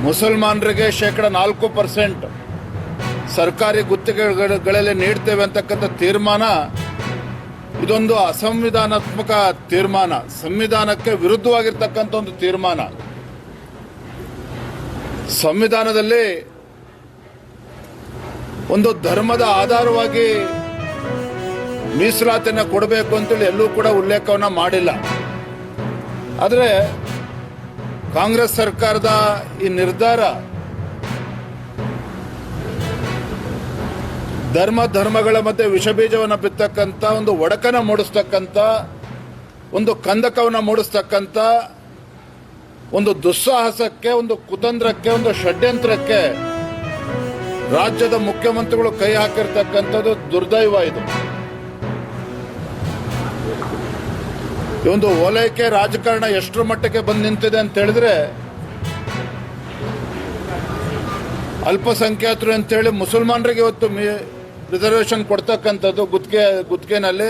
ಮುಸಲ್ಮಾನರಿಗೆ 4% ಸರ್ಕಾರಿ ಗುತ್ತಿಗೆಗಳಲ್ಲಿ ನೀಡ್ತೇವೆ ಅಂತಕ್ಕಂಥ ತೀರ್ಮಾನ ಇದೊಂದು ಅಸಂವಿಧಾನಾತ್ಮಕ ತೀರ್ಮಾನ, ಸಂವಿಧಾನಕ್ಕೆ ವಿರುದ್ಧವಾಗಿರ್ತಕ್ಕಂಥ ಒಂದು ತೀರ್ಮಾನ. ಸಂವಿಧಾನದಲ್ಲಿ ಒಂದು ಧರ್ಮದ ಆಧಾರವಾಗಿ ಮೀಸಲಾತಿಯನ್ನು ಕೊಡಬೇಕು ಅಂತೇಳಿ ಎಲ್ಲೂ ಕೂಡ ಉಲ್ಲೇಖವನ್ನ ಮಾಡಿಲ್ಲ. ಆದರೆ ಕಾಂಗ್ರೆಸ್ ಸರ್ಕಾರದ ಈ ನಿರ್ಧಾರ ಧರ್ಮಗಳ ಮಧ್ಯೆ ವಿಷಬೀಜವನ್ನು ಬಿತ್ತಕ್ಕಂಥ, ಒಂದು ಒಡಕನ ಮೂಡಿಸ್ತಕ್ಕಂಥ, ಒಂದು ಕಂದಕವನ್ನು ಮೂಡಿಸ್ತಕ್ಕಂಥ, ಒಂದು ದುಸ್ಸಾಹಸಕ್ಕೆ, ಒಂದು ಕುತಂತ್ರಕ್ಕೆ, ಒಂದು ಷಡ್ಯಂತ್ರಕ್ಕೆ ರಾಜ್ಯದ ಮುಖ್ಯಮಂತ್ರಿಗಳು ಕೈ ಹಾಕಿರ್ತಕ್ಕಂಥದ್ದು ದುರ್ದೈವ. ಇದು ಒಂದು ಓಲೈಕೆ ರಾಜಕಾರಣ ಎಷ್ಟರ ಮಟ್ಟಕ್ಕೆ ಬಂದು ನಿಂತಿದೆ ಅಂತ ಹೇಳಿದ್ರೆ, ಅಲ್ಪಸಂಖ್ಯಾತರು ಅಂತೇಳಿ ಮುಸಲ್ಮಾನರಿಗೆ ಇವತ್ತು ರಿಸರ್ವೇಶನ್ ಕೊಡ್ತಕ್ಕಂಥದ್ದು ಗುತ್ತಿಗೆನಲ್ಲಿ